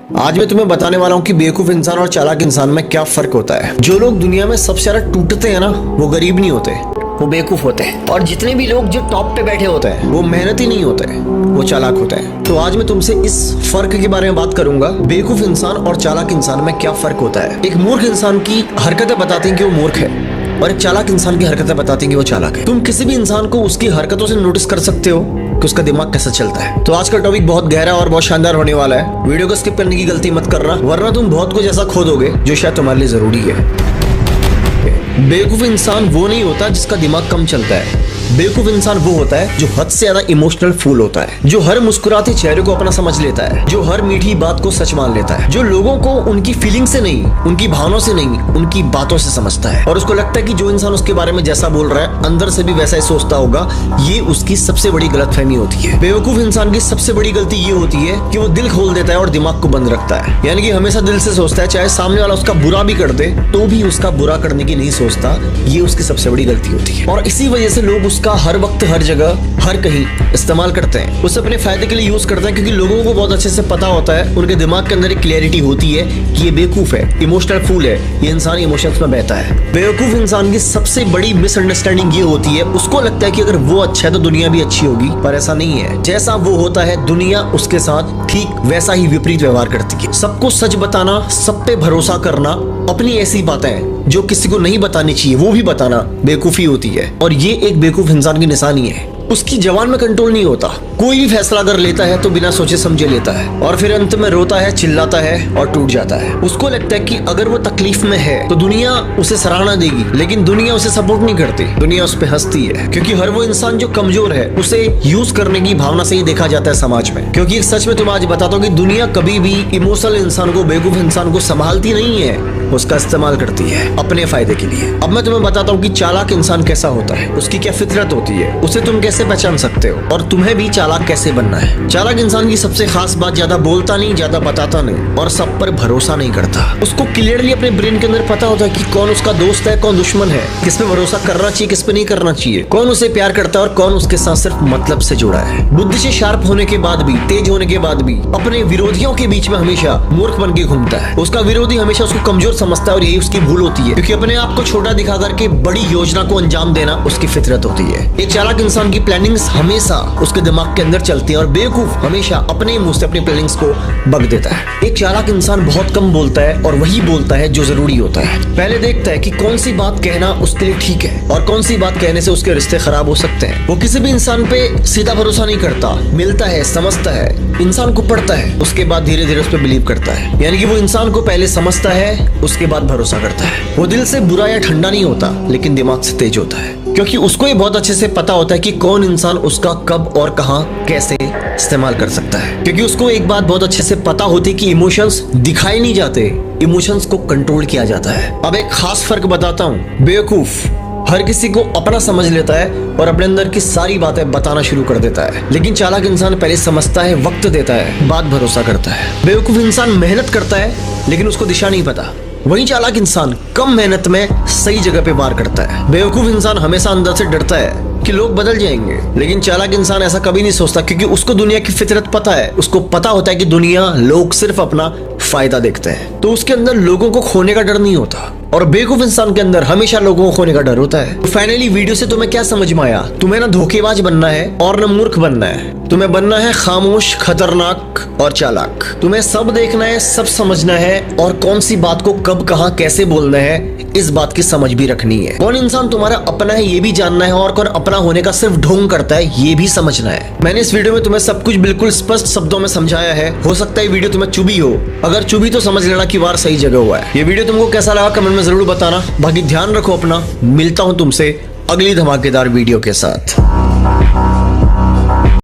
आज मैं तुम्हें बताने वाला हूँ कि बेवकूफ इंसान और चालाक इंसान में क्या फर्क होता है। जो लोग दुनिया में सबसे ज्यादा टूटते हैं ना, वो गरीब नहीं होते, वो बेवकूफ होते हैं। और जितने भी लोग जो टॉप पे बैठे होते हैं वो मेहनती नहीं होते, वो चालाक होते हैं। तो आज मैं तुमसे इस फर्क के बारे में बात करूंगा, बेवकूफ इंसान और चालाक इंसान में क्या फर्क होता है। एक मूर्ख इंसान की हरकतें बताती हैं कि वो मूर्ख है, और एक चालाक इंसान की हरकतें बताती हैं कि वो चालाक है। तुम किसी भी इंसान को उसकी हरकतों से नोटिस कर सकते हो कि उसका दिमाग कैसा चलता है। तो आज का टॉपिक बहुत गहरा और बहुत शानदार होने वाला है। वीडियो को स्किप करने की गलती मत करना, वरना तुम बहुत कुछ ऐसा खो दोगे जो शायद तुम्हारे लिए जरूरी है। बेवकूफ इंसान वो नहीं होता जिसका दिमाग कम चलता है। बेवकूफ इंसान वो होता है जो हद से ज्यादा इमोशनल फूल होता है, जो हर मुस्कुराते चेहरे को अपना समझ लेता है, जो हर मीठी बात को सच मान लेता है, जो लोगों को उनकी फीलिंग से नहीं, उनकी भावनाओं से नहीं, उनकी बातों से समझता है। और उसको लगता है कि जो इंसान उसके बारे में जैसा बोल रहा है अंदर से भी वैसा ही सोचता होगा। ये उसकी सबसे बड़ी गलतफहमी होती है। बेवकूफ इंसान की सबसे बड़ी गलती ये होती है कि वो दिल खोल देता है और दिमाग को बंद रखता है। यानी कि हमेशा दिल से सोचता है, चाहे सामने वाला उसका बुरा भी कर दे तो भी उसका बुरा करने की नहीं सोचता। ये उसकी सबसे बड़ी गलती होती है, और इसी वजह से लोग उसका हर वक्त, हर जगह, हर कहीं इस्तेमाल करते हैं। उसे अपने फायदे के लिए यूज करते हैं, क्योंकि लोगों को बहुत अच्छे से पता होता है, उनके दिमाग के अंदर एक क्लैरिटी होती है कि ये बेवकूफ है, इमोशनल फूल है, ये इंसान इमोशंस में बहता है। बेवकूफ इंसान की सबसे बड़ी मिसअंडरस्टैंडिंग ये होती है, उसको लगता है कि अगर वो अच्छा है तो दुनिया भी अच्छी होगी, पर ऐसा नहीं है। जैसा वो होता है दुनिया उसके साथ ठीक वैसा ही विपरीत व्यवहार करती है। सबको सच बताना, सब पे भरोसा करना, अपनी ऐसी बातें जो किसी को नहीं बतानी चाहिए वो भी बताना बेवकूफी होती है। और ये एक बेवकूफ इंसान की निशानी है। उसकी जबान में कंट्रोल नहीं होता। कोई भी फैसला अगर लेता है तो बिना सोचे समझे लेता है, और फिर अंत में रोता है, चिल्लाता है और टूट जाता है। उसको लगता है कि अगर वो तकलीफ में है तो दुनिया उसे सराहना देगी, लेकिन दुनिया उसे सपोर्ट नहीं करती, दुनिया उस पर हंसती है। क्योंकि हर वो इंसान जो कमजोर है उसे यूज करने की भावना से ही देखा जाता है समाज में। क्योंकि सच में तुम्हें आज बताता हूँ कि दुनिया कभी भी इमोशनल इंसान को, बेवकूफ इंसान को संभालती नहीं है, उसका इस्तेमाल करती है अपने फायदे के लिए। अब मैं तुम्हें बताता हूँ कि चालाक इंसान कैसा होता है, उसकी क्या फितरत होती है, उसे तुम कैसे पहचान सकते हो, और तुम्हें भी चालाक कैसे बनना है। चालाक इंसान की सबसे खास बात, ज्यादा बोलता नहीं, ज्यादा बताता नहीं, और सब पर भरोसा नहीं करता। उसको क्लियरली अपने ब्रेन के अंदर पता होता है कि कौन उसका दोस्त है, कौन दुश्मन है, किस पे भरोसा करना चाहिए, किस पे नहीं करना चाहिए, कौन उसे प्यार करता है और कौन उसके साथ सिर्फ मतलब से जुड़ा है। बुद्धि से शार्प होने के बाद भी, तेज होने के बाद भी अपने विरोधियों के बीच में हमेशा मूर्ख बन के घूमता है। उसका विरोधी हमेशा उसको कमजोर समझता है, और यही उसकी भूल होती है, क्योंकि अपने आप को छोटा दिखा करके बड़ी योजना को अंजाम देना उसकी फितरत होती है। एक चालाक इंसान की प्लानिंग्स हमेशा उसके दिमाग के अंदर चलती है, और बेवकूफ हमेशा अपने मुंह से अपनी प्लानिंग्स को बक देता है। एक चालाक इंसान बहुत कम बोलता है, और वही बोलता है जो जरूरी होता है। पहले देखता है कि कौन सी बात कहना उसके लिए ठीक है और कौन सी बात कहने से उसके रिश्ते खराब हो सकते हैं। वो किसी भी इंसान पे सीधा भरोसा नहीं करता, मिलता है, समझता है, इंसान को पढ़ता है, उसके बाद धीरे धीरे उस पर बिलीव करता है। यानी कि वो इंसान को पहले समझता है, उसके बाद भरोसा करता है। वो दिल से बुरा या ठंडा नहीं होता, लेकिन दिमाग से तेज होता है, क्योंकि उसको ये बहुत अच्छे से पता होता है कि कौन इंसान उसका कब और कहां कैसे इस्तेमाल कर सकता है। क्योंकि उसको एक बात बहुत अच्छे से पता होती है कि इमोशंस दिखाए नहीं जाते, इमोशंस को कंट्रोल किया जाता है। अब एक खास फर्क बताता हूँ। बेवकूफ हर किसी को अपना समझ लेता है और अपने अंदर की सारी बातें बताना शुरू कर देता है, लेकिन चालाक इंसान पहले समझता है, वक्त देता है, बाद भरोसा करता है। बेवकूफ इंसान मेहनत करता है, लेकिन उसको दिशा नहीं पता। वही चालाक इंसान कम मेहनत में सही जगह पे वार करता है। बेवकूफ इंसान हमेशा अंदर से डरता है कि लोग बदल जाएंगे, लेकिन चालाक इंसान ऐसा कभी नहीं सोचता, क्योंकि उसको दुनिया की फितरत पता है। उसको पता होता है कि दुनिया, लोग सिर्फ अपना फायदा देखते हैं, तो उसके अंदर लोगों को खोने का डर नहीं होता। और बेवकूफ इंसान के अंदर हमेशा लोगों को खोने का डर होता है। तो फाइनली वीडियो से तुम्हें क्या समझ में आया? तुम्हें ना धोखेबाज बनना है और ना मूर्ख बनना है, तुम्हें बनना है खामोश, खतरनाक और चालाक। तुम्हें सब देखना है, सब समझना है, और कौन सी बात को कब, कहां, कैसे बोलना है, इस बात की समझ भी रखनी है। कौन इंसान तुम्हारा अपना है ये भी जानना है, और कौन अपना होने का सिर्फ ढोंग करता है ये भी समझना है। मैंने इस वीडियो में तुम्हें सब कुछ बिल्कुल स्पष्ट शब्दों में समझाया है। हो सकता है वीडियो तुम्हें चुभी हो, अगर चुभी तो समझ लेना कि वार सही जगह हुआ है। ये वीडियो तुमको कैसा लगा कमेंट में जरूर बताना। बाकी ध्यान रखो अपना, मिलता हूं तुमसे अगली धमाकेदार वीडियो के साथ।